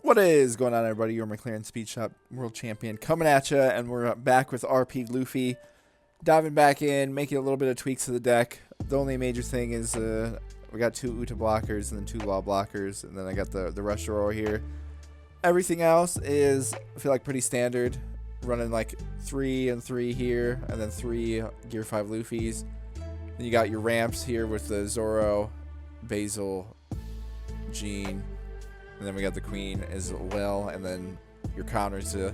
What is going on, everybody? You're McLaren Speed Shop World Champion coming at you, and we're back with RP Luffy. Diving back in, making a little bit of tweaks to the deck. The only major thing is we got 2 Uta blockers and then 2 Law blockers, and then I got the Rush Zoro here. Everything else is, I feel like, pretty standard. Running like 3 and 3 here, and then 3 Gear 5 Luffys. Then you got your ramps here with the Zoro, Basil, Jean. And then we got the queen as well, and then your counters to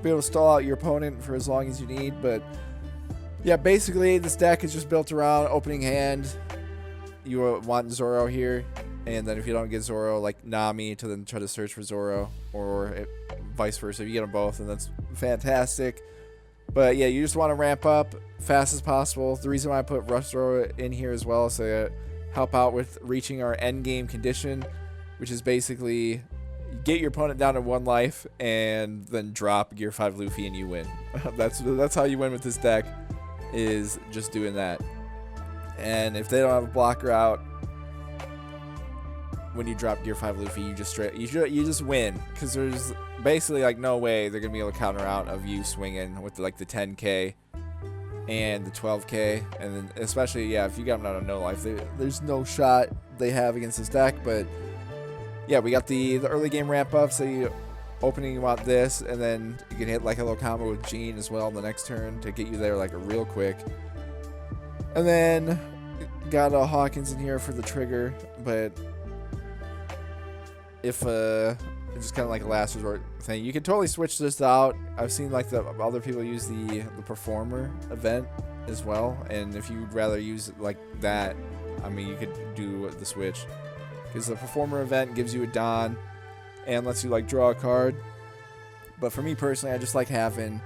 be able to stall out your opponent for as long as you need. But yeah, basically this deck is just built around opening hand. You want Zoro here, and then if you don't get Zoro, like Nami to then try to search for Zoro, or vice versa. If you get them both, and that's fantastic. But yeah, you just want to ramp up fast as possible. The reason why I put Rush Zoro in here as well is to help out with reaching our end game condition, which is basically get your opponent down to 1 life and then drop Gear 5 Luffy and you win. That's how you win with this deck, is just doing that. And if they don't have a blocker out when you drop Gear 5 Luffy, you just win, because there's basically like no way they're gonna be able to counter out of you swinging with like the 10k and the 12k, and then especially if you got them down to no life, there's no shot they have against this deck. But yeah, we got the early game ramp up, so you want this, and then you can hit like a little combo with Jean as well on the next turn to get you there like real quick. And then got a Hawkins in here for the trigger, but if it's just kind of like a last resort thing, you can totally switch this out. I've seen like the other people use the performer event as well, and if you'd rather use it like that, I mean, you could do the switch. Because the performer event gives you a Don and lets you like draw a card. But for me personally, I just like having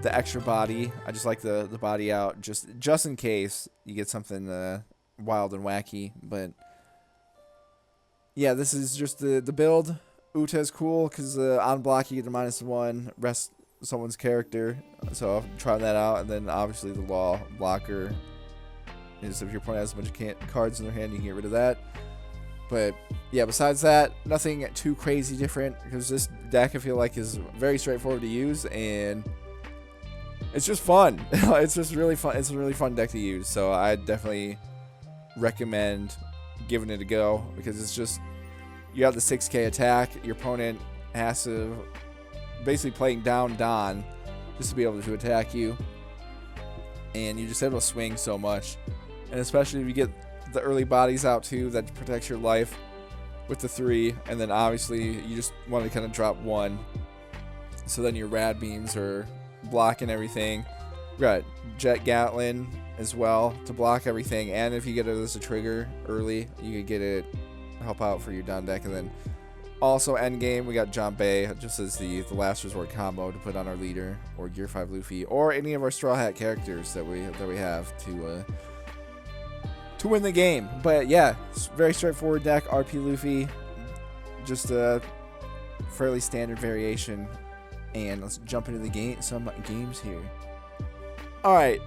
the extra body. I just like the body out just in case you get something wild and wacky. But yeah, this is just the build. Uta is cool because on block you get the -1, rest someone's character. So I'll try that out. And then obviously the Law blocker is if your opponent has a bunch of cards in their hand, you can get rid of that. But yeah, besides that, nothing too crazy different, because this deck I feel like is very straightforward to use, and it's just fun. It's just really fun. It's a really fun deck to use, so I definitely recommend giving it a go, because it's just, you have the 6k attack, your opponent has to basically playing down Don just to be able to attack you, and you just able to swing so much. And especially if you get the early bodies out too, that protects your life with the 3, and then obviously you just want to kind of drop 1, so then your rad beams are blocking everything. We got Jet Gatlin as well to block everything, and if you get it as a trigger early, you could get it help out for your down deck. And then also end game, we got John Bay just as the last resort combo to put on our leader, or Gear 5 Luffy, or any of our Straw Hat characters that we have to win the game. But yeah, it's very straightforward deck. RP Luffy, just a fairly standard variation. And let's jump into some games here. Alright,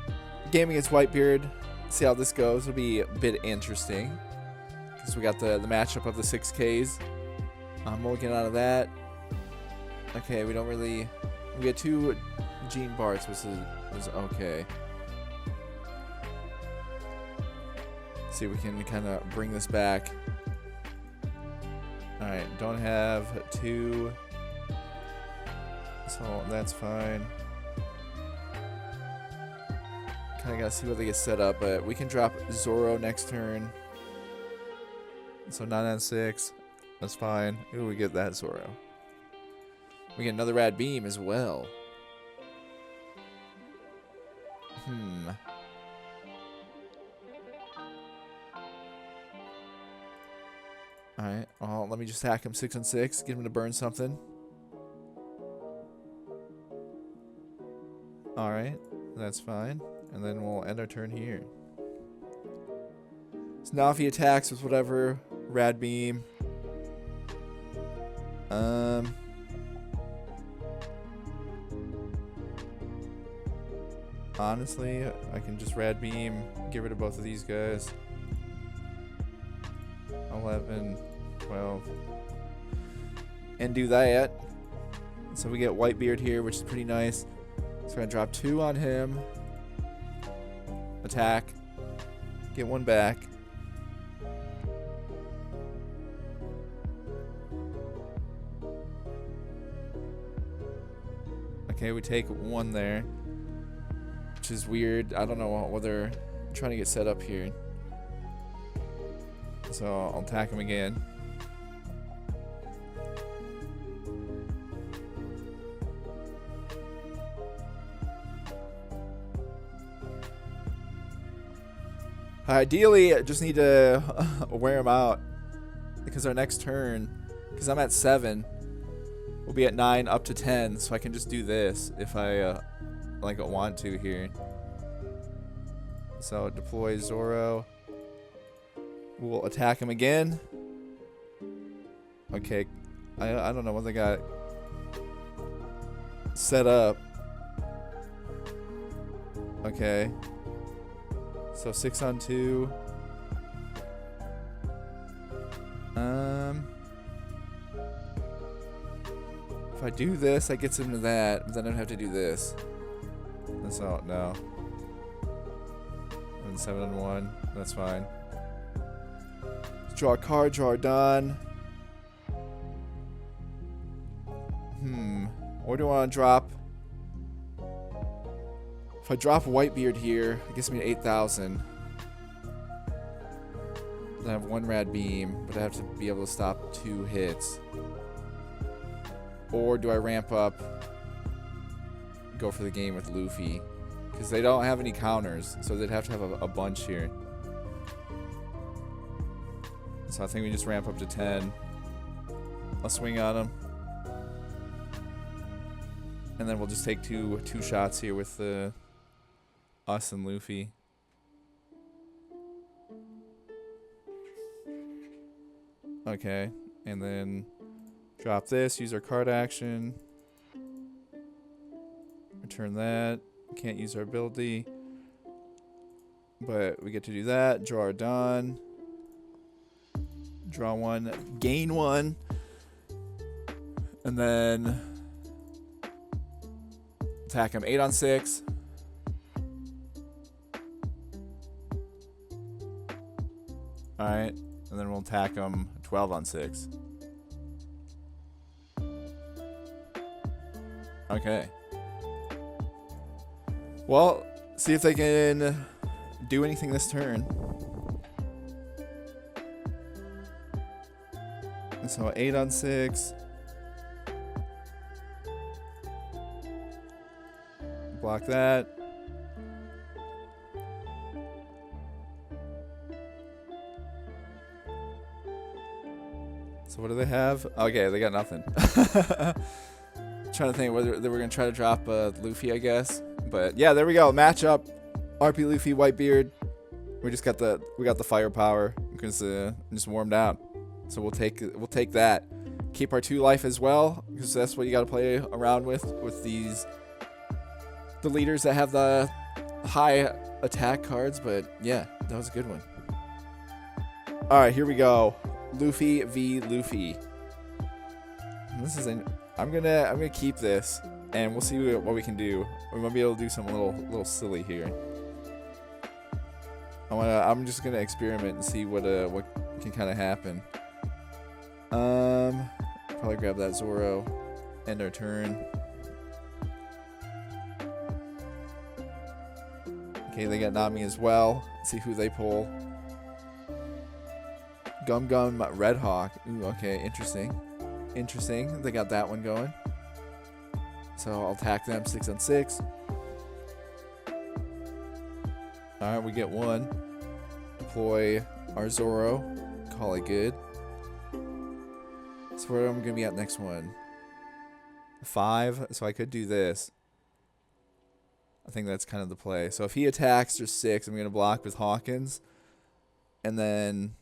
game against Whitebeard. See how this goes. It'll be a bit interesting, because we got the matchup of the 6Ks. I'm looking out of that. Okay, we get 2 Jean Barts, which is okay. See if we can kind of bring this back. Alright, don't have 2, so that's fine. Kind of gotta see what they get set up, but we can drop Zoro next turn, so 9 on 6, that's fine. Ooh, we get that Zoro. We get another rad beam as well. Alright, well, let me just hack him 6 on 6, get him to burn something. Alright, that's fine. And then we'll end our turn here. So now if he attacks with whatever, rad beam. Honestly, I can just rad beam, get rid of both of these guys. 11, 12. and do that. So we get Whitebeard here, which is pretty nice. So we're going to drop 2 on him. Attack. Get 1 back. Okay, we take 1 there. Which is weird. I don't know what they're trying to get set up here. So I'll attack him again. Ideally, I just need to wear him out. Because our next turn, because I'm at 7, we'll be at 9 up to 10. So I can just do this if I like want to here. So deploy Zoro. We'll attack him again. Okay, I don't know what they got set up. Okay. So 6 on 2. If I do this, that gets him to that, but then I don't have to do this. That's all, no. And 7 on 1, that's fine. Draw a card, draw a done. Or do I want to drop? If I drop Whitebeard here, it gets me to 8,000. Then I have 1 rad beam, but I have to be able to stop 2 hits. Or do I ramp up, go for the game with Luffy? Because they don't have any counters, so they'd have to have a bunch here. So I think we just ramp up to 10. I'll swing on him. And then we'll just take two shots here with us and Luffy. Okay, and then drop this, use our card action. Return that. Can't use our ability. But we get to do that. Draw our Dawn. Draw 1, gain 1. And then attack him 8 on 6. Alright. And then we'll attack him 12 on 6. Okay. Well, see if they can do anything this turn. And so 8 on 6. Block that. So what do they have? Okay, they got nothing. Trying to think whether they were going to try to drop Luffy, I guess. But yeah, there we go. Matchup. RP Luffy, Whitebeard. We just got the firepower because just warmed out. So we'll take that. Keep our 2 life as well because that's what you got to play around with the leaders that have the high attack cards. But yeah, that was a good one. All right, here we go. Luffy v Luffy. I'm gonna keep this, and we'll see what we can do. We might be able to do something a little silly here. I'm just gonna experiment and see what can kind of happen. Probably grab that Zoro. End our turn. Okay, they got Nami as well. Let's see who they pull. Gum Red Hawk. Ooh, okay, interesting. Interesting. They got that one going. So I'll attack them 6 on 6. Alright, we get 1. Deploy our Zoro. Call it good. So where am I going to be at next one? 5. So I could do this. I think that's kind of the play. So if he attacks, there's 6. I'm going to block with Hawkins. And then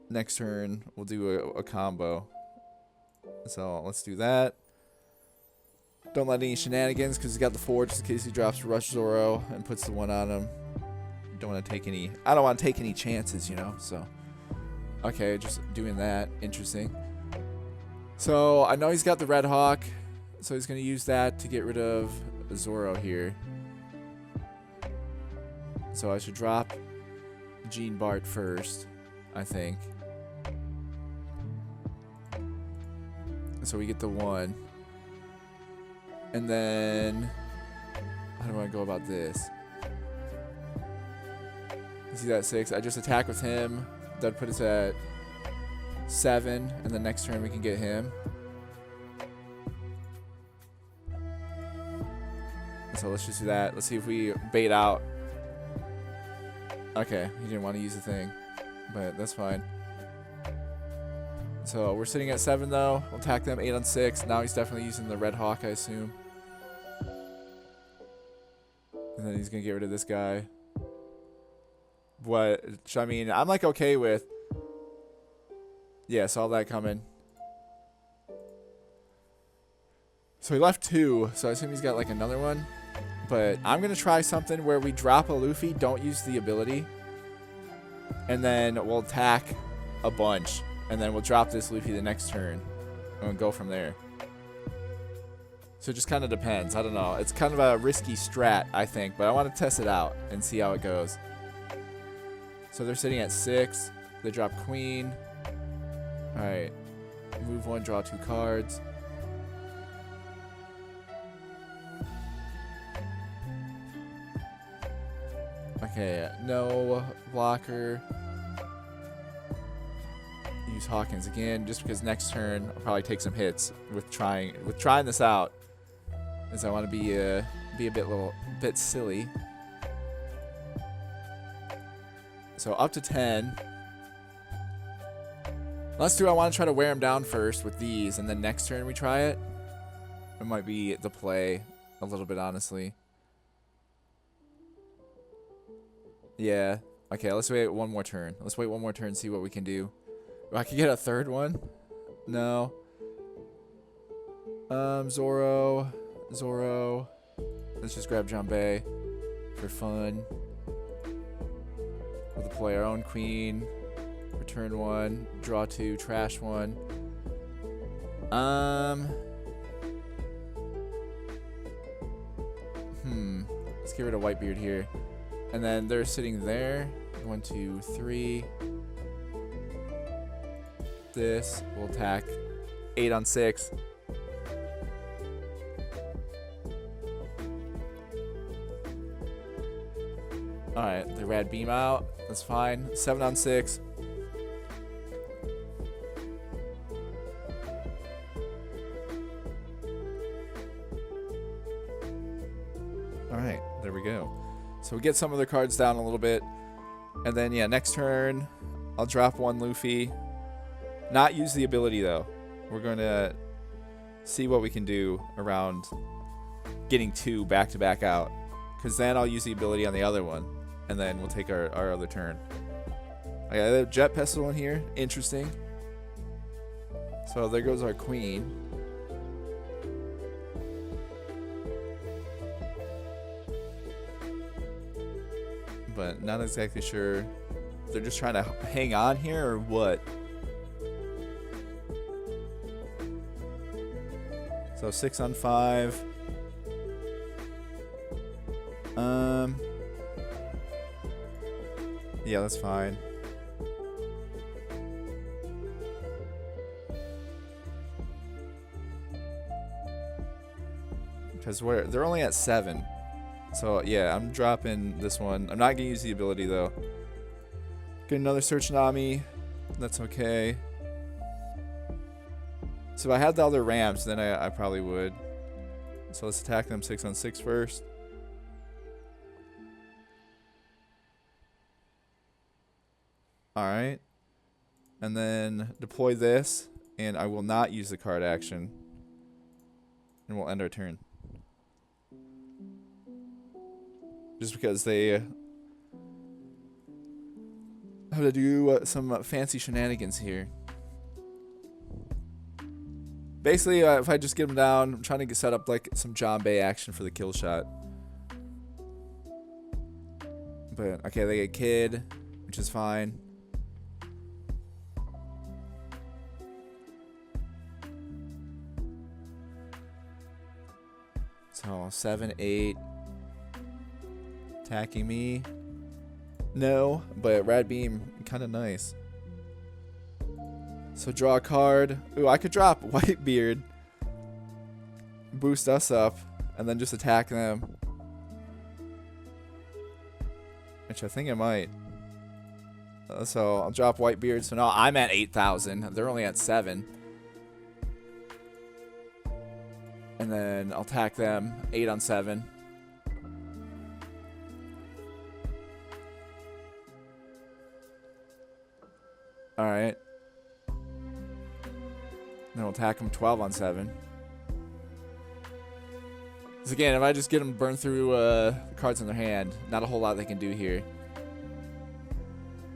next turn, we'll do a combo. So let's do that. Don't let any shenanigans because he's got the 4 just in case he drops Rush Zoro and puts the 1 on him. Don't want to take any. I don't want to take any chances, you know. So okay, just doing that. Interesting. So I know he's got the Red Hawk, so he's going to use that to get rid of Zoro here. So I should drop Gene Bart first, I think. So we get the 1. And then, how do I go about this? He's at 6. I just attack with him. That'd put us at 7. And the next turn we can get him. So let's just do that. Let's see if we bait out. Okay, he didn't want to use the thing, but that's fine. So we're sitting at 7 though. We'll attack them 8 on 6. Now he's definitely using the Red Hawk, I assume. And then he's gonna get rid of this guy. Which, I mean, I'm like okay with. Yeah, saw that coming. So he left 2, so I assume he's got like another one. But I'm going to try something where we drop a Luffy, don't use the ability. And then we'll attack a bunch. And then we'll drop this Luffy the next turn. And we'll go from there. So it just kind of depends. I don't know. It's kind of a risky strat, I think. But I want to test it out and see how it goes. So they're sitting at 6. They drop Queen. Alright. Move 1, draw 2 cards. Okay, no blocker. Use Hawkins again, just because next turn I'll probably take some hits with trying this out, as I want to be a bit silly. So up to 10. Let's do. I want to try to wear him down first with these, and then next turn we try it. It might be the play a little bit, honestly. Yeah. Okay, let's wait one more turn. Let's wait one more turn and see what we can do. I could get a third one? No. Zoro. Let's just grab Janbei for fun. We'll play our own queen. Return 1. Draw 2. Trash 1. Let's get rid of Whitebeard here. And then they're sitting there. 1, 2, 3. This. We'll attack 8 on 6. Alright, the Rad Beam out. That's fine. 7 on 6. Alright, there we go. So we get some of the cards down a little bit. And then, yeah, next turn, I'll drop 1 Luffy. Not use the ability, though. We're going to see what we can do around getting 2 back-to-back out. Because then I'll use the ability on the other one. And then we'll take our other turn. I got a Jet Pestle in here. Interesting. So there goes our queen. But not exactly sure. They're just trying to hang on here or what? So 6 on 5. Yeah, that's fine. Because they're only at 7. So yeah, I'm dropping this one. I'm not gonna use the ability though. Get another Search Nami. That's okay. So if I had the other ramps, then I probably would. So let's attack them 6 on 6 first. Alright. And then deploy this. And I will not use the card action. And we'll end our turn. Just because they have to do some fancy shenanigans here. Basically, if I just get them down, I'm trying to set up like some Janbei action for the kill shot. But, okay, they get Kid, which is fine. So 7, 8. Attacking me. No, but Rad Beam, kind of nice. So draw a card. Ooh, I could drop Whitebeard. Boost us up. And then just attack them. Which I think I might. So I'll drop Whitebeard. So now I'm at 8,000. They're only at 7. And then I'll attack them. 8 on 7. Alright. Then we'll attack them 12 on 7. Because again, if I just get them burned through the cards in their hand, not a whole lot they can do here.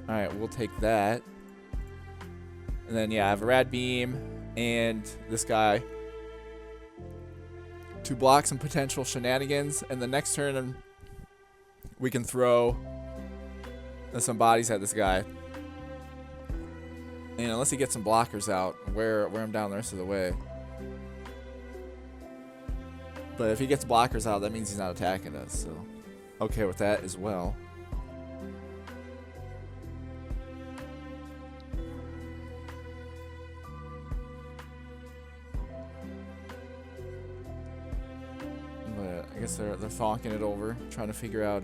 Alright, we'll take that. And then, yeah, I have a Rad Beam and this guy to block some potential shenanigans. And the next turn, we can throw some bodies at this guy. And unless he gets some blockers out, wear him down the rest of the way. But if he gets blockers out, that means he's not attacking us. So, okay with that as well. But I guess they're thonking it over, trying to figure out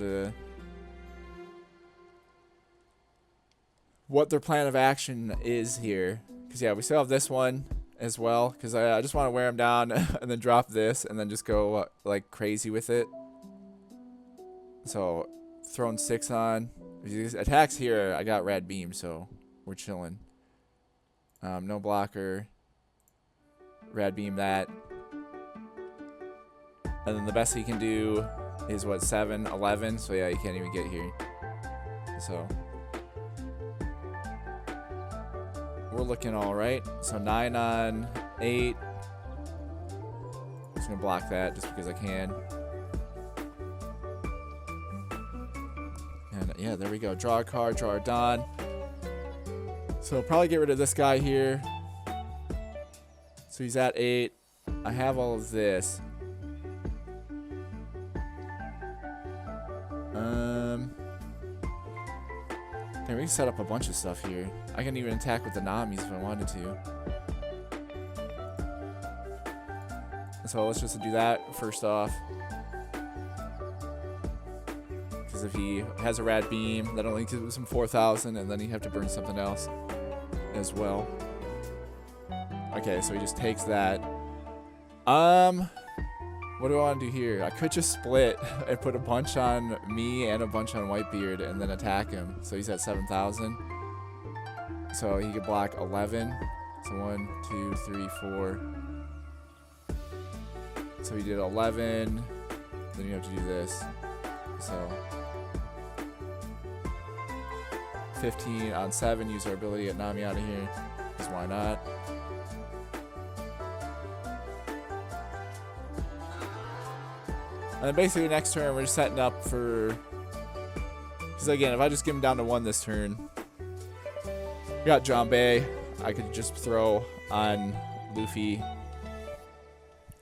what their plan of action is here. Because, yeah, we still have this one as well. Because I just want to wear him down and then drop this and then just go like crazy with it. So, throwing 6 on. If he attacks here, I got Rad Beam, so we're chilling. No blocker. Rad Beam that. And then the best he can do is, what, 7, 11? So, yeah, he can't even get here. So we're looking all right. So 9 on 8. I'm just going to block that just because I can. And yeah, there we go. Draw a card, draw a Don. So probably get rid of this guy here. So he's at 8. I have all of this. Okay, we can set up a bunch of stuff here. I can even attack with the Namis if I wanted to. So let's just do that first off. Because if he has a Rad Beam, that only gives him 4,000, and then he'd have to burn something else as well. Okay, so he just takes that. What do I want to do here? I could just split and put a bunch on me and a bunch on Whitebeard and then attack him. So he's at 7,000. So he could block 11. So 1, 2, 3, 4. So he did 11. Then you have to do this. So 15 on 7. Use our ability to get Nami out of here. Because why not? And then basically next turn we're just setting up for... Because again, if I just give him down to 1 this turn... We got Jambe. I could just throw on Luffy.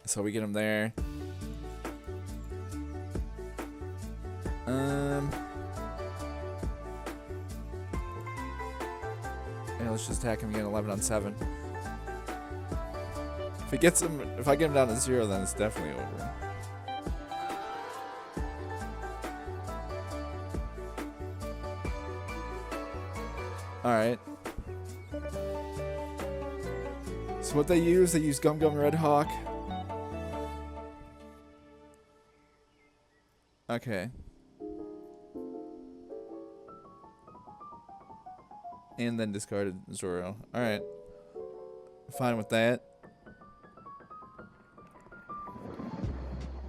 So we get him there. Yeah, let's just attack him again, 11 on 7. If he gets him, if I get him down to 0, then it's definitely over. Alright. So what they use Gum Gum Red Hawk. Okay. And then discarded Zoro. Alright. Fine with that.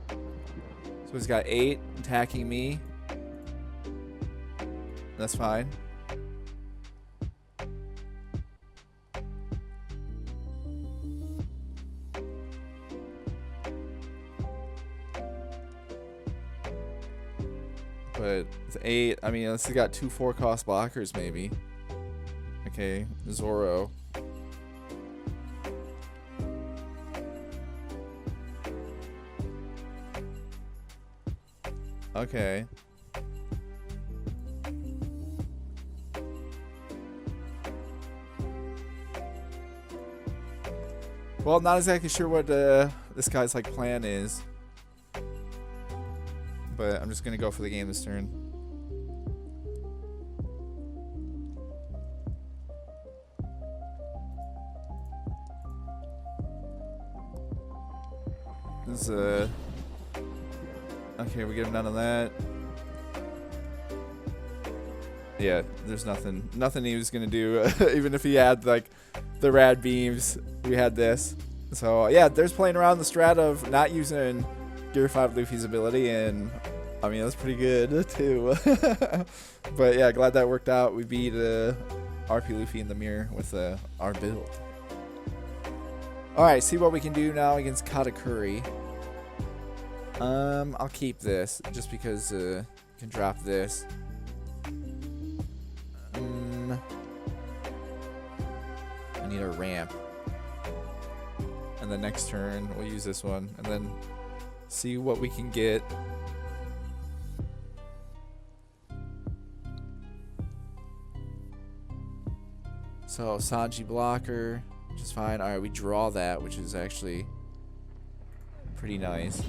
So he's got 8 attacking me. That's fine. But it's 8. I mean, unless he got 2 4-cost blockers, maybe. Okay, Zoro. Okay. Well, not exactly sure what this guy's like plan is, but I'm just gonna go for the game this turn. This okay, we get him none of that. Yeah, there's nothing he was gonna do. Even if he had like the rad beams, we had this. So yeah, there's playing around the strat of not using Gear 5 Luffy's ability, and I mean that's pretty good too. But yeah, glad that worked out. We beat RP Luffy in the mirror with our build. Alright, see what we can do now against Katakuri. I'll keep this just because you can drop this. I need a ramp. And the next turn we'll use this one and then see what we can get. So Sanji blocker, which is fine. Alright, we draw that, which is actually pretty nice.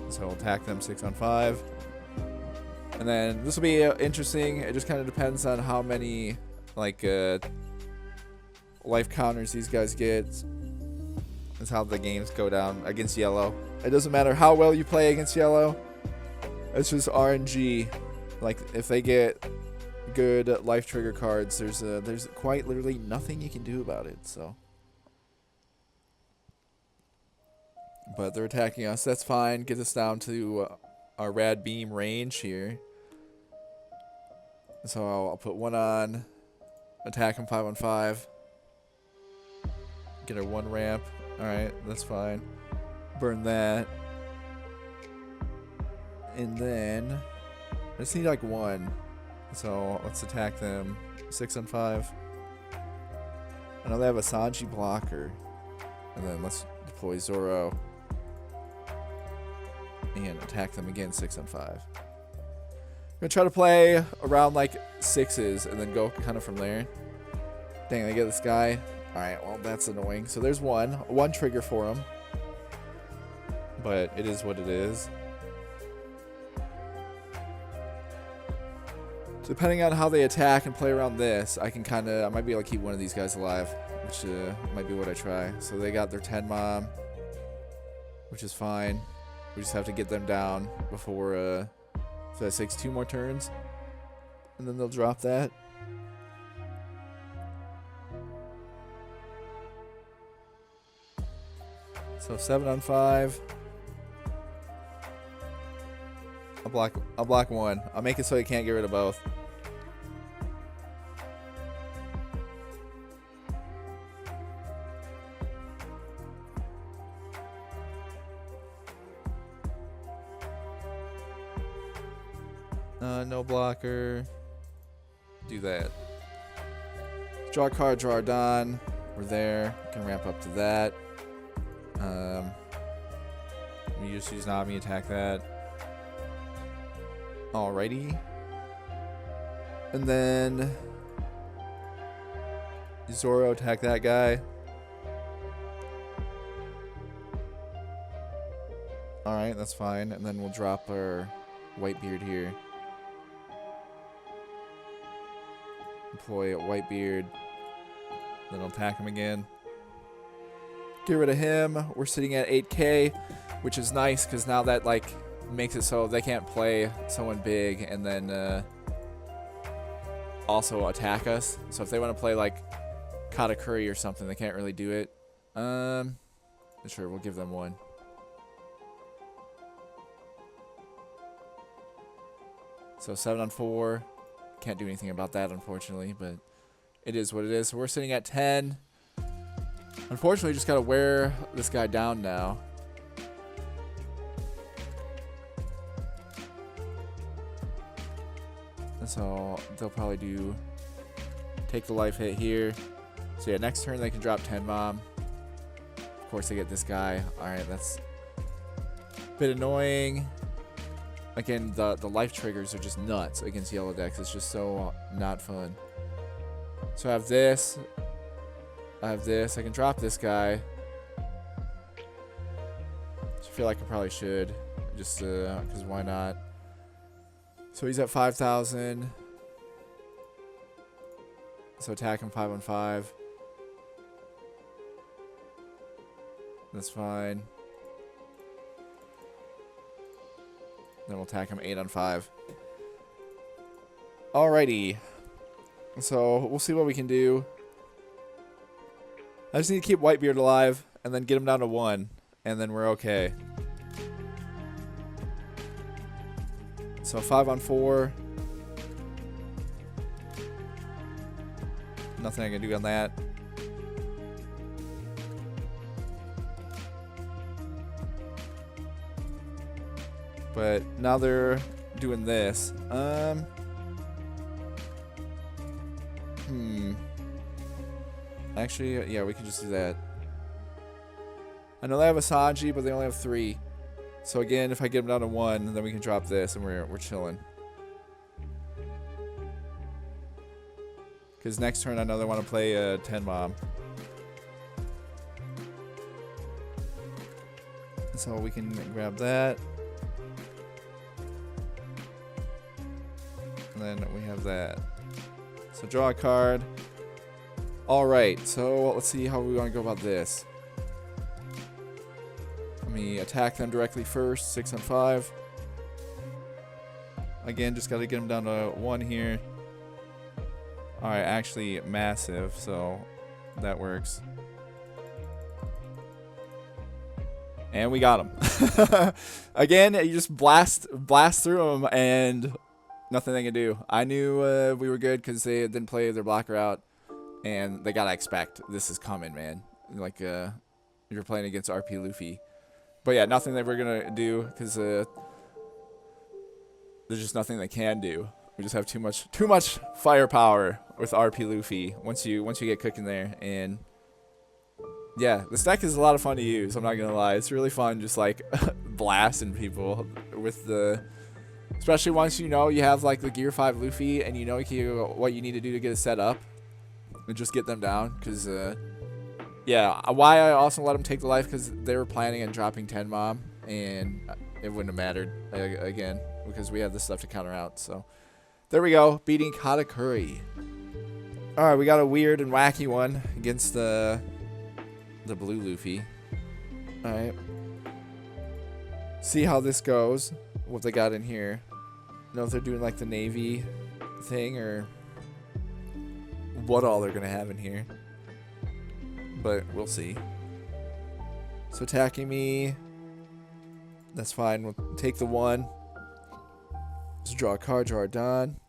So we'll attack them 6 on 5. And then this will be interesting. It just kind of depends on how many like life counters these guys get. That's how the games go down against yellow. It doesn't matter how well you play against yellow. It's just RNG. Like if they get good life trigger cards, there's quite literally nothing you can do about it. So, but they're attacking us. That's fine. Get us down to our rad beam range here. So I'll put one on. Attack him 5 on 5. Get our 1 ramp. Alright, that's fine. Burn that. And then I just need like 1. So let's attack them 6 on 5. I know they have a Sanji blocker. And then let's deploy Zoro. And attack them again 6 on 5. I'm gonna try to play around like 6s and then go kind of from there. Dang, I get this guy. Alright, well that's annoying. So there's one trigger for him. But it is what it is. Depending on how they attack and play around this, I might be able to keep one of these guys alive, which might be what I try. So they got their 10 mom, which is fine. We just have to get them down before, so that takes 2 more turns, and then they'll drop that. So 7 on 5. I'll block 1. I'll make it so you can't get rid of both. No blocker. Do that. Draw a card, draw a Don. We're there. Can ramp up to that. We just use Nami, attack that. Alrighty. And then Zoro, attack that guy. Alright, that's fine. And then we'll drop our Whitebeard here. Deploy a Whitebeard. Then I'll attack him again. Get rid of him. We're sitting at 8k, which is nice because now that like makes it so they can't play someone big and then also attack us. So if they want to play like Katakuri or something, they can't really do it. Sure, we'll give them 1. So 7 on 4. Can't do anything about that, unfortunately, but it is what it is. So we're sitting at 10. Unfortunately, just got to wear this guy down now. And so they'll probably take the life hit here. So yeah, next turn they can drop 10 bomb. Of course they get this guy. Alright, that's a bit annoying. again, the life triggers are just nuts against yellow decks. It's just so not fun. So I have this. I have this. I can drop this guy. I feel like I probably should. Just because why not? So he's at 5,000. So attack him 5 on 5. That's fine. Then we'll attack him 8 on 5. Alrighty. So we'll see what we can do. I just need to keep Whitebeard alive and then get him down to 1. And then we're okay. So 5 on 4. Nothing I can do on that. But now they're doing this. Actually, yeah, we can just do that. I know they have a Sanji, but they only have 3. So again, if I get them down to 1, then we can drop this, and we're chilling. Because next turn, I know they want to play a 10 bomb. So we can grab that. And then we have that. So draw a card. Alright, so let's see how we want to go about this. Let me attack them directly first. 6 on 5. Again, just got to get them down to 1 here. Alright, actually massive, so that works. And we got them. Again, you just blast through them and nothing they can do. I knew we were good because they didn't play their blocker out. And they gotta expect this is coming, man. Like, you're playing against RP Luffy. But yeah, nothing that we're gonna do because there's just nothing they can do. We just have too much firepower with RP Luffy once you get cooking there. And yeah, this deck is a lot of fun to use. I'm not gonna lie, it's really fun just like blasting people with the. Especially once you know you have like the Gear 5 Luffy and you know what you need to do to get it set up. And just get them down, because, yeah, why I also let them take the life, because they were planning on dropping 10 bomb, and it wouldn't have mattered, again, because we have this stuff to counter out, so. There we go, beating Katakuri. Alright, we got a weird and wacky one against the Blue Luffy. Alright. See how this goes, what they got in here. I don't know if they're doing, like, the Navy thing, or what all they're gonna have in here, but we'll see. So attacking me, that's fine. We'll take the 1. Just draw a card, draw a Don.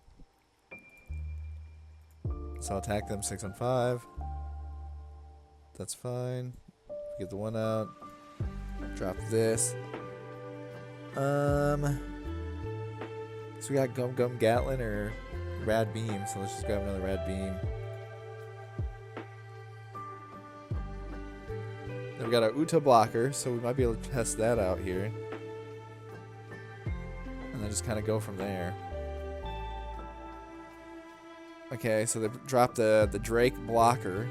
So I'll attack them 6 on 5. That's fine. Get the 1 out. Drop this. So we got Gum Gum Gatlin or Rad Beam. So let's just grab another Rad Beam. Then we got our Uta blocker, so we might be able to test that out here. And then just kind of go from there. Okay, so they dropped the Drake blocker.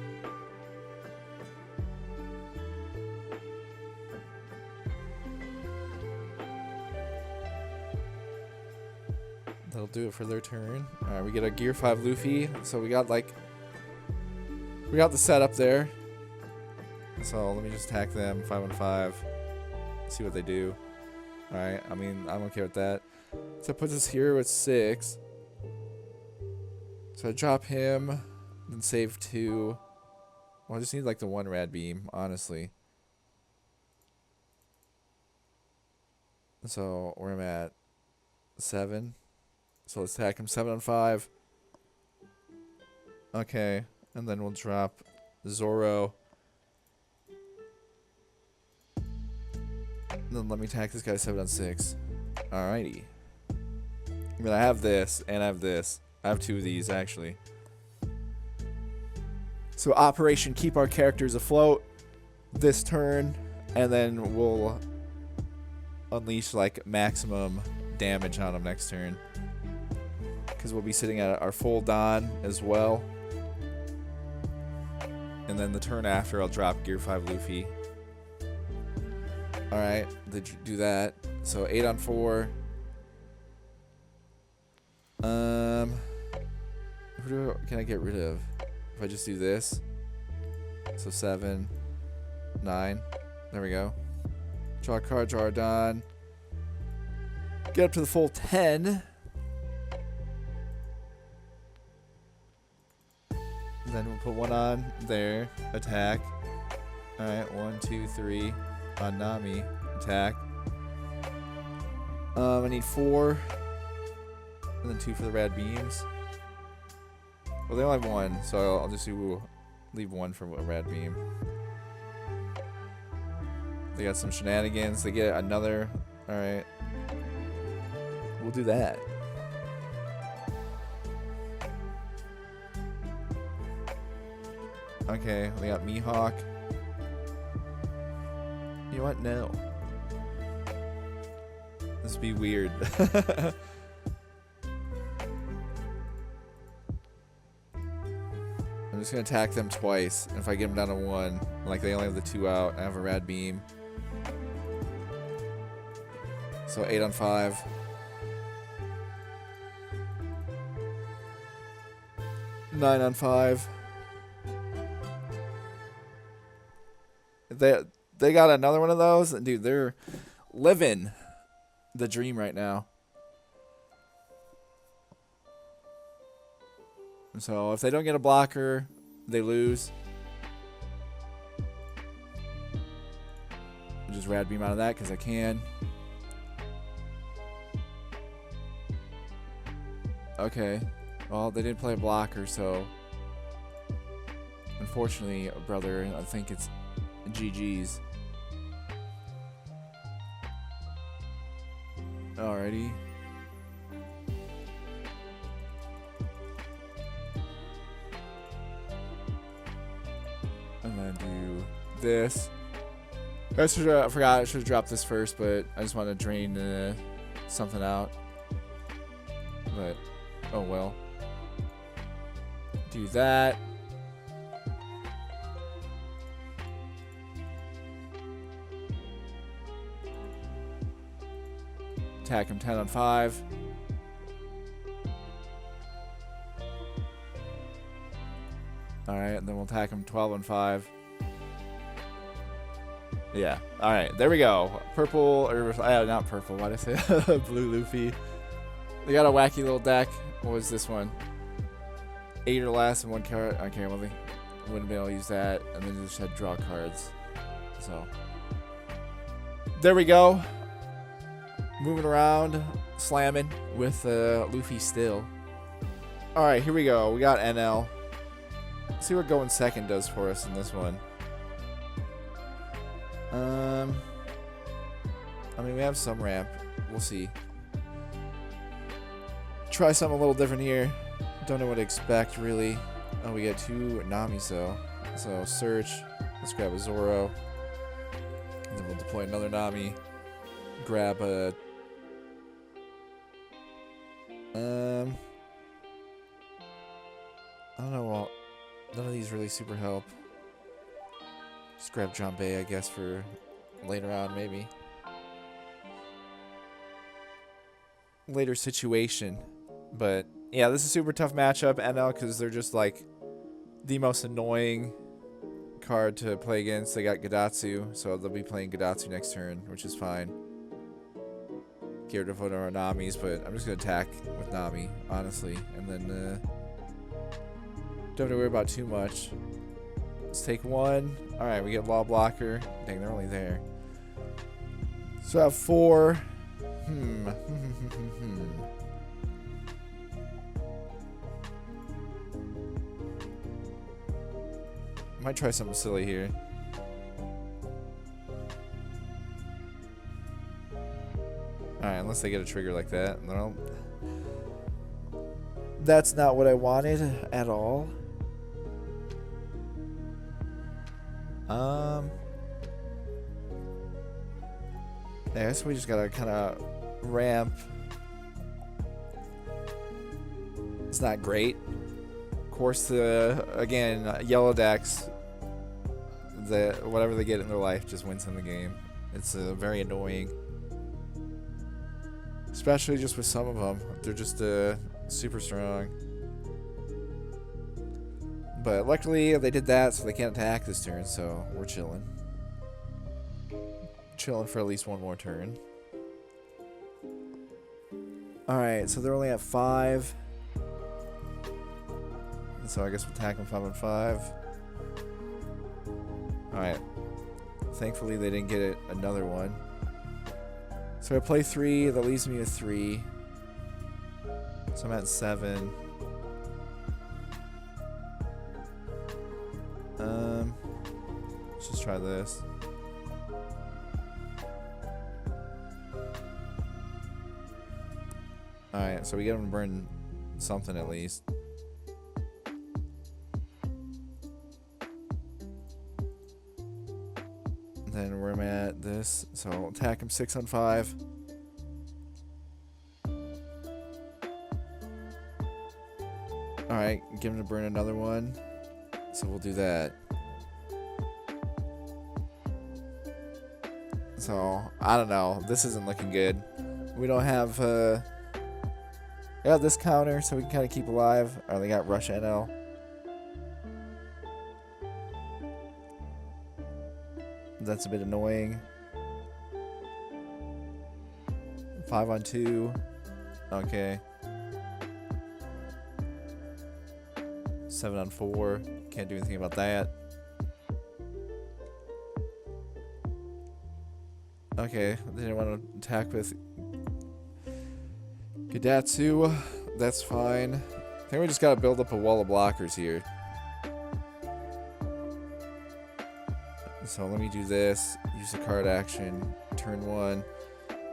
That'll do it for their turn. Alright, we get a Gear 5 Luffy. So we got the setup there. So let me just attack them 5 on 5. See what they do. Alright, I mean, I'm okay with that. So it puts us here with 6. So I drop him, then save 2. Well, I just need like the 1 Rad Beam, honestly. So where I'm at 7. So let's attack him 7 on 5. Okay, and then we'll drop Zoro. And then let me attack this guy 7 on 6. Alrighty. I mean, I have this, and I have this. I have 2 of these, actually. So Operation Keep Our Characters Afloat this turn, and then we'll unleash, like, maximum damage on him next turn. Because we'll be sitting at our full Don as well. And then the turn after, I'll drop Gear 5 Luffy. Alright, do that. So 8 on 4. Who can I get rid of? If I just do this. So 7, 9. There we go. Draw a card, draw a Don. Get up to the full 10. Then we'll put 1 on there. Attack. Alright, 1, 2, 3. On Nami. Attack. I need 4. And then 2 for the rad beams. Well, they only have 1, so I'll just leave 1 for a rad beam. They got some shenanigans. They get another. Alright. We'll do that. Okay, they got Mihawk. You know what? No. This would be weird. I'm just going to attack them twice. And if I get them down to 1, like they only have the 2 out, I have a rad beam. So 8 on 5. Nine on 5. They got another one of those. Dude, they're living the dream right now. So if they don't get a blocker, they lose. I'll just rad beam out of that because I can. Okay. Well, they didn't play a blocker, so unfortunately, brother, I think it's GG's. Alrighty. And then do this. I forgot I should have dropped this first, but I just want to drain something out. But, oh well. Do that. Attack him 10 on 5. Alright, and then we'll attack him 12 on 5. Yeah. Alright, there we go. Purple, or not purple, why did I say Blue Luffy. They got a wacky little deck. What was this one? 8 or less and 1 card. Okay, well, they wouldn't be able to use that. And then they just had to draw cards. So, there we go. Moving around, slamming with Luffy still. Alright, here we go. We got Enel. Let's see what going second does for us in this one. I mean, we have some ramp. We'll see. Try something a little different here. Don't know what to expect, really. Oh, we got 2 Namis, though. So, search. Let's grab a Zoro. And then we'll deploy another Nami. Grab a... I don't know, well, none of these really super help. Just grab Jambe, I guess, for later on, maybe. Later situation. But, yeah, this is a super tough matchup, Enel, because they're just, like, the most annoying card to play against. They got Gadatsu, so they'll be playing Gadatsu next turn, which is fine. Get rid of one of our Namis, but I'm just going to attack with Nami, honestly. And then, don't have to worry about too much. Let's take 1. Alright, we get Law Blocker. Dang, they're only there. So I have 4. Might try something silly here. Alright, unless they get a trigger like that. No. That's not what I wanted at all. I guess we just gotta kind of ramp It's not great. Of course, again, yellow decks, whatever they get in their life just wins them the game. It's very annoying. Especially just with some of them. They're just super strong. But luckily they did that so they can't attack this turn, so we're chilling. Chilling for at least one more turn. Alright, so they're only at 5. And so I guess we'll attack them 5 on 5. Alright. Thankfully they didn't get another one. So I play 3, that leaves me with 3. So I'm at 7. Let's just try this. Alright, so we get him to burn something at least. Then where am I at this? So I'll attack him 6 on 5. Alright, give him to burn another one. So we'll do that. So, I don't know. This isn't looking good. We don't have, I got this counter so we can kind of keep alive. Or they got Rush Enel. That's a bit annoying. 5 on 2. Okay. 7 on 4. Can't do anything about that. Okay, they didn't want to attack with Gadatsu. That's fine. I think we just gotta build up a wall of blockers here. So let me do this. Use the card action. Turn 1.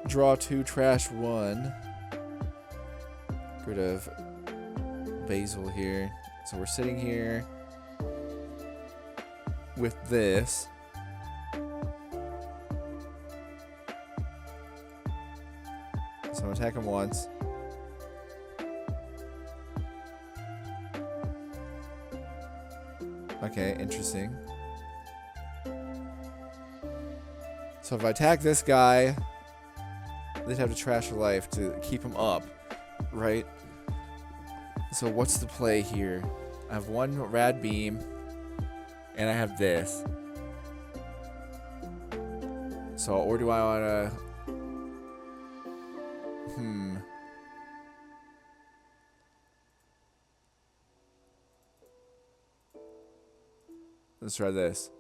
Draw 2, trash 1. Get rid of Basil here. So we're sitting here with this. So I'm attack him once. Okay, interesting. So if I attack this guy, they'd have to trash a life to keep him up, right? So what's the play here? I have 1 rad beam, and I have this. So, or do I want to... Let's try this.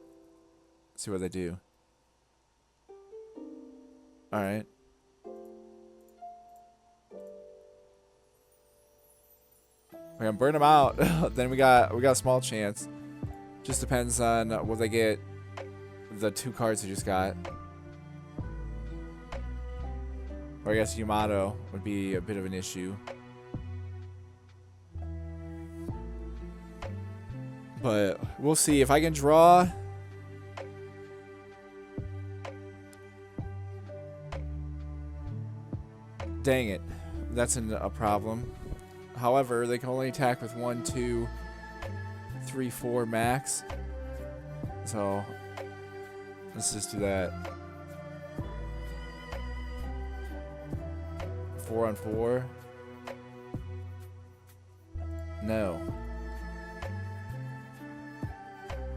See what they do. Alright. We're gonna burn them out. Then we got a small chance. Just depends on will they get the 2 cards we just got. Or I guess Yamato would be a bit of an issue. But we'll see if I can draw. Dang it. That's a problem. However, they can only attack with 1, 2, 3, 4 max. So let's just do that. 4 on 4. No.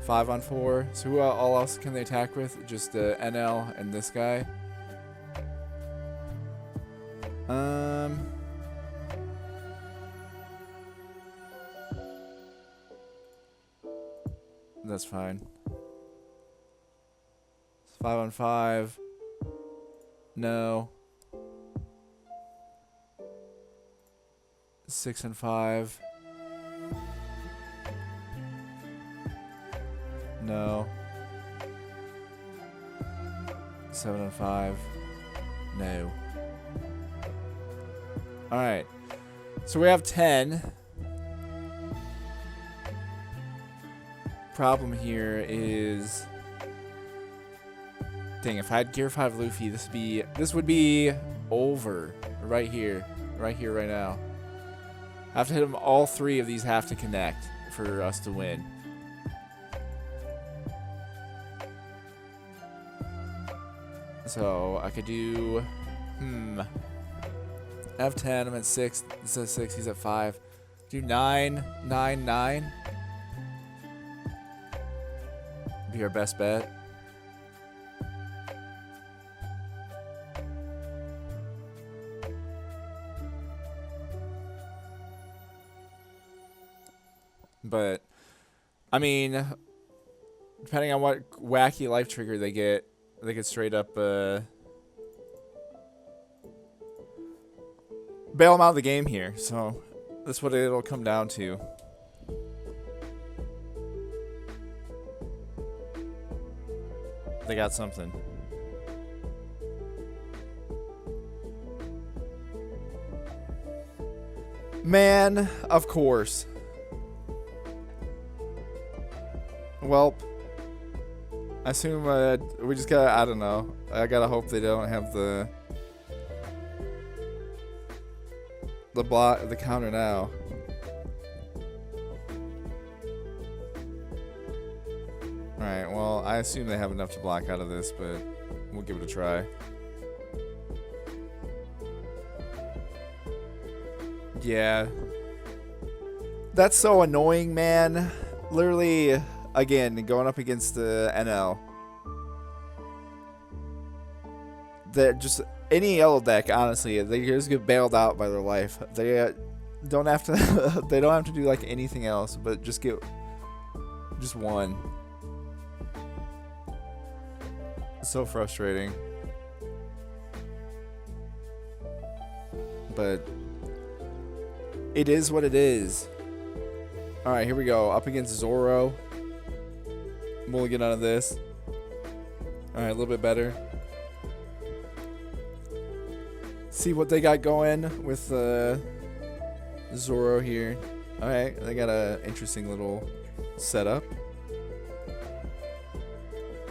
5 on 4. So who all else can they attack with? Just Enel and this guy. That's fine. 5 on 5. No. 6 and 5. No. 7 and 5. No. Alright. So we have 10. Problem here is... Dang, if I had Gear 5 Luffy, this would be over. Right here. Right here, right now. I have to hit them. All 3 of these have to connect for us to win. So I could do, I have 10. I'm at 6. This is 6. He's at 5. Do 9, 9, 9. Be our best bet. But I mean, depending on what wacky life trigger they get, they could straight up bail them out of the game here. So that's what it'll come down to. They got something. Man, of course. Well, I assume we just gotta, I don't know. I gotta hope they don't have the counter now. Alright, well, I assume they have enough to block out of this, but we'll give it a try. Yeah. That's so annoying, man. Literally, again, going up against the Enel. That just any yellow deck, honestly, they just get bailed out by their life. They don't have to. They don't have to do like anything else, but just get just one. So frustrating. But it is what it is. Alright, here we go. Up against Zoro. Mulligan out of this. Alright, a little bit better. See what they got going with Zoro here. Alright, they got a interesting little setup.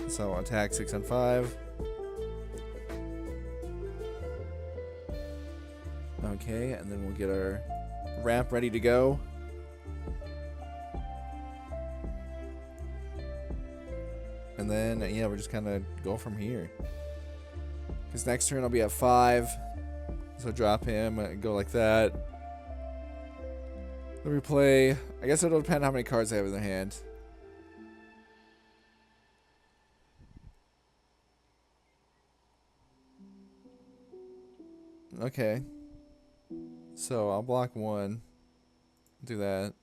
So attack 6 on 5. Okay, and then we'll get our ramp ready to go. And then, yeah, we're just kind of go from here. Because next turn I'll be at 5. So drop him and go like that. Then we play. I guess it'll depend how many cards they have in their hand. Okay. So I'll block 1. Do that.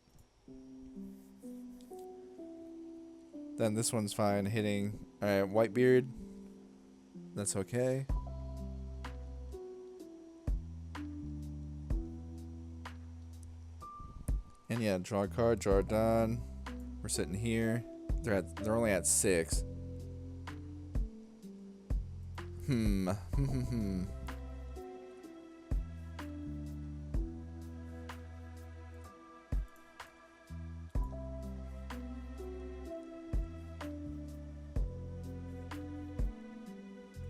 Then this one's fine. Hitting. Alright, Whitebeard. That's okay. And yeah, draw a card, draw it down. We're sitting here. They're only at 6.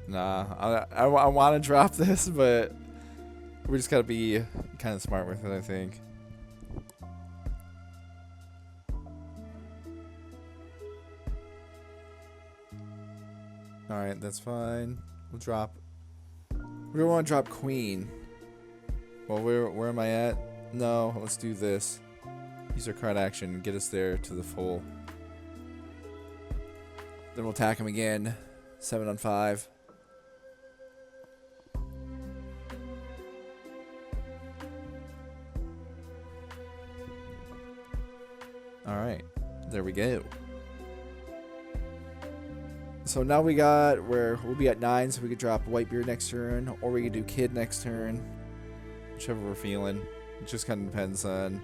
Nah, I want to drop this, but we just gotta be kind of smart with it, I think. Alright, that's fine. We'll drop. We don't want to drop Queen. Well, where am I at? No, let's do this. Use our card action and get us there to the full. Then we'll attack him again. 7 on 5. Alright, there we go. So now we got where we'll be at 9, so we could drop Whitebeard next turn, or we could do Kid next turn, whichever we're feeling. It just kind of depends on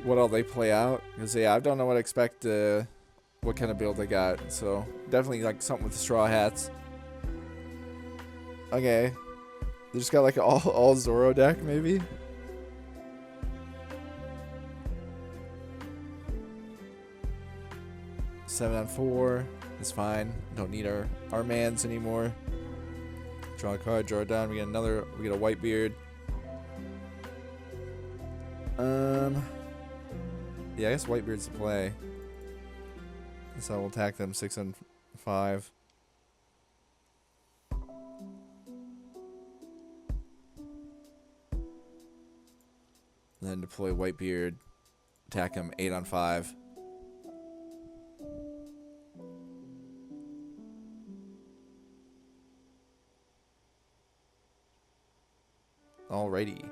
what all they play out. Because yeah, I don't know what to expect, what kind of build they got. So definitely like something with the straw hats. Okay, they just got like an all Zoro deck maybe. Seven on 4. It's fine. Don't need our mans anymore. Draw a card, draw it down. We get a Whitebeard. Yeah, I guess Whitebeard's the play. So we'll attack them 6 on 5. Then deploy Whitebeard, attack him 8 on 5. Alrighty.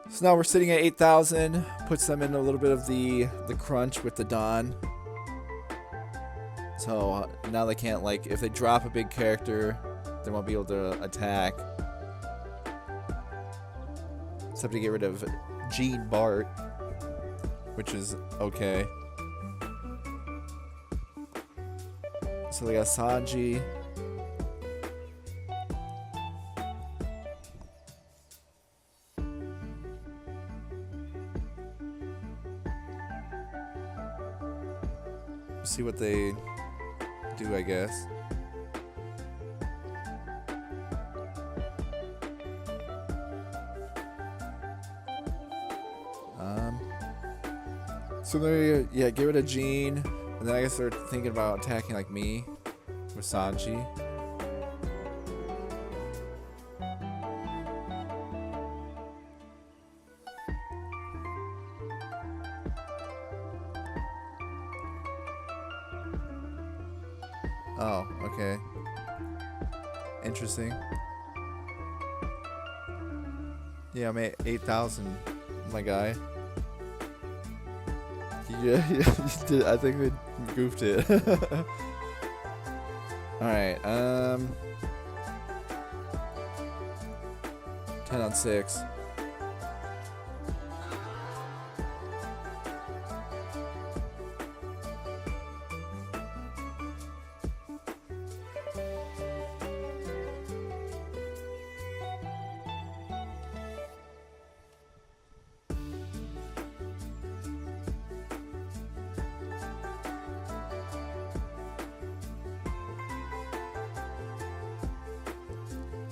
So now we're sitting at 8,000. Puts them in a little bit of the crunch with the Dawn. So now they can't, like, if they drop a big character, they won't be able to attack. Except to get rid of Gene Bart, which is okay. So they got Sanji. See what they do, I guess. So they're, yeah, get rid of Gene, and then I guess they're thinking about attacking like me with Sanji. Oh, okay. Interesting. Yeah, I'm at 8,000, my guy. Yeah, you did. I think we goofed it. Alright, 10 on 6.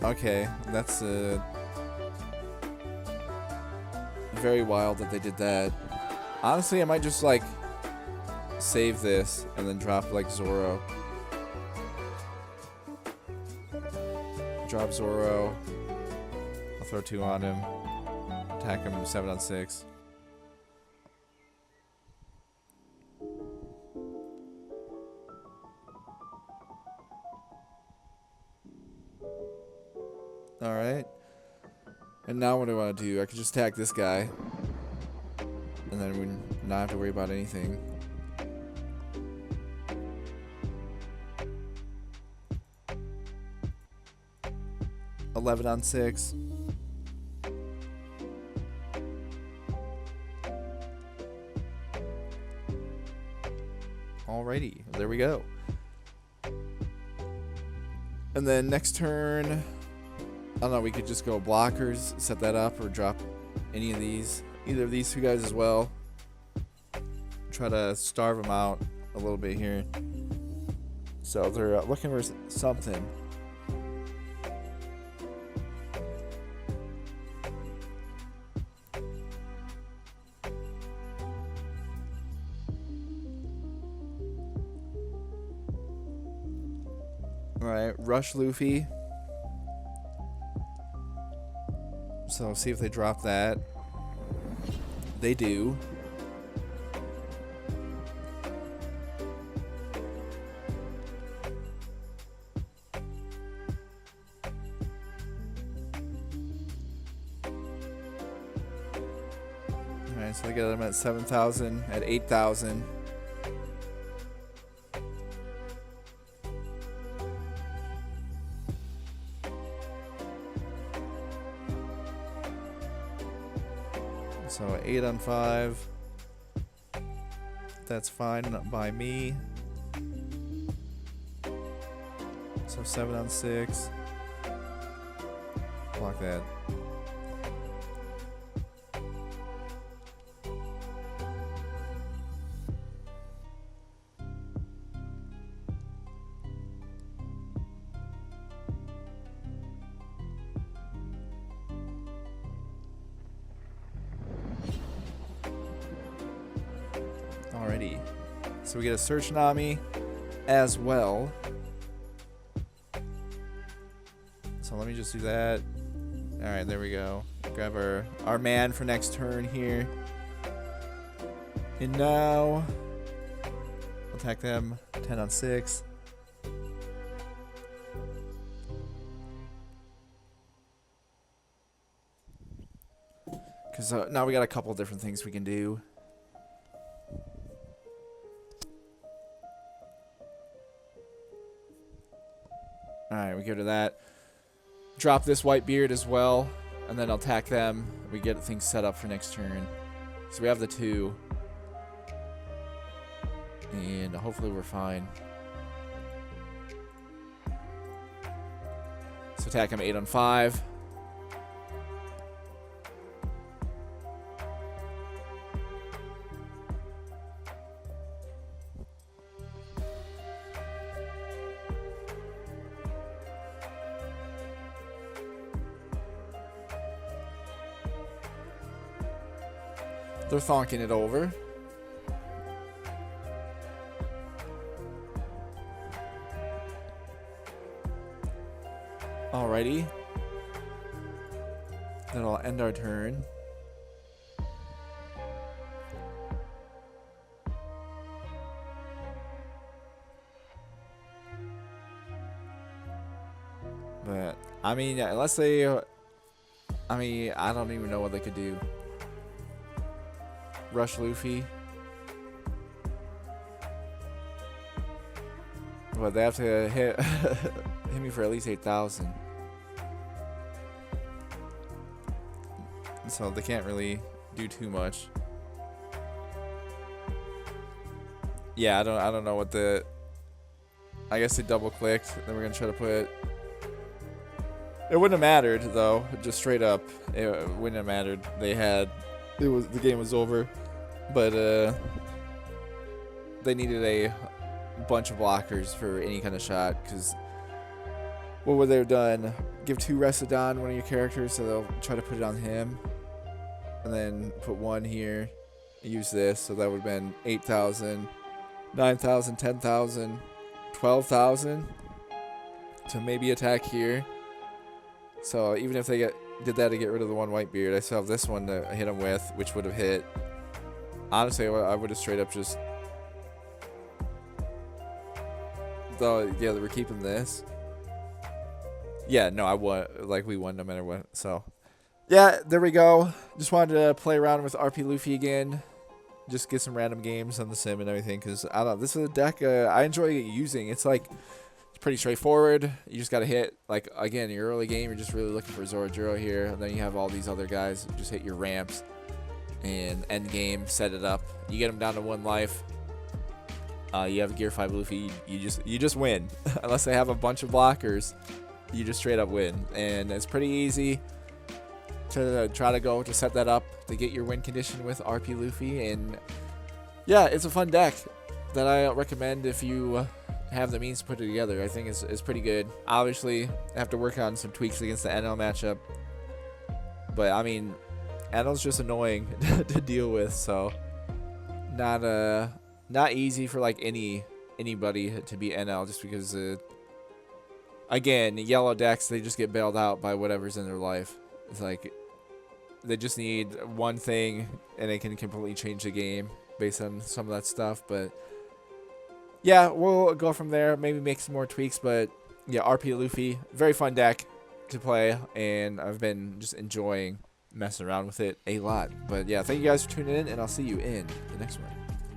Okay, that's very wild that they did that. Honestly, I might just like save this and then drop like Zoro. Drop Zoro. I'll throw 2 on him. Attack him 7 on 6. Alright. And now what do I want to do? I could just attack this guy. And then we not have to worry about anything. $11 on 6. Alrighty. There we go. And then next turn, I don't know, we could just go blockers, set that up, or drop any of these. Either of these 2 guys as well. Try to starve them out a little bit here. So they're looking for something. Alright, rush Luffy. So see if they drop that. They do. Alright, so they get them at 7,000, at 8,000. So 8 on 5. That's fine by me. So 7 on 6. Block that. So we get a Search Nami as well. So let me just do that. Alright, there we go. Grab our man for next turn here. And now attack them 10 on 6. Because now we got a couple different things we can do. Alright, we go to that. Drop this Whitebeard as well. And then I'll attack them. We get things set up for next turn. So we have the 2. And hopefully we're fine. So attack him 8 on 5. They're thonking it over. Alrighty. That'll end our turn. But, I mean, unless they... I mean, I don't even know what they could do. Rush Luffy. But they have to hit me for at least 8,000. So they can't really do too much. Yeah, I don't know what the... I guess they double clicked. Then we're gonna try to put... It wouldn't have mattered though. Just straight up, it wouldn't have mattered. The game was over. But they needed a bunch of blockers for any kind of shot, because what would they have done? Give 2 rested on one of your characters, so they'll try to put it on him, and then put 1 here, use this, so that would have been 8,000, 9,000, 10,000, 12,000 to maybe attack here. So even if they did that to get rid of the 1 Whitebeard, I still have this one to hit him with, which would have hit. Honestly, I would have straight up just... Though, yeah, we're keeping this. Yeah, no, I won. Like, we won no matter what. So, yeah, there we go. Just wanted to play around with RP Luffy again. Just get some random games on the sim and everything. Because, I don't know, this is a deck I enjoy using. It's like... It's pretty straightforward. You just got to hit... Like, again, your early game, you're just really looking for Zoro here. And then you have all these other guys. Just hit your ramps. And end game, set it up. You get them down to 1 life. You have a Gear 5 Luffy. You just win. Unless they have a bunch of blockers, you just straight up win. And it's pretty easy to try to set that up to get your win condition with RP Luffy. And yeah, it's a fun deck that I recommend if you have the means to put it together. I think it's pretty good. Obviously, I have to work on some tweaks against the Enel matchup. But I mean, Enel's just annoying to deal with, so not easy for like anybody to beat Enel, just because again, yellow decks, they just get bailed out by whatever's in their life. It's like they just need one thing and it can completely change the game based on some of that stuff. But yeah, we'll go from there, maybe make some more tweaks. But yeah, RP Luffy, very fun deck to play, and I've been just enjoying messing around with it a lot. But yeah, thank you guys for tuning in, and I'll see you in the next one.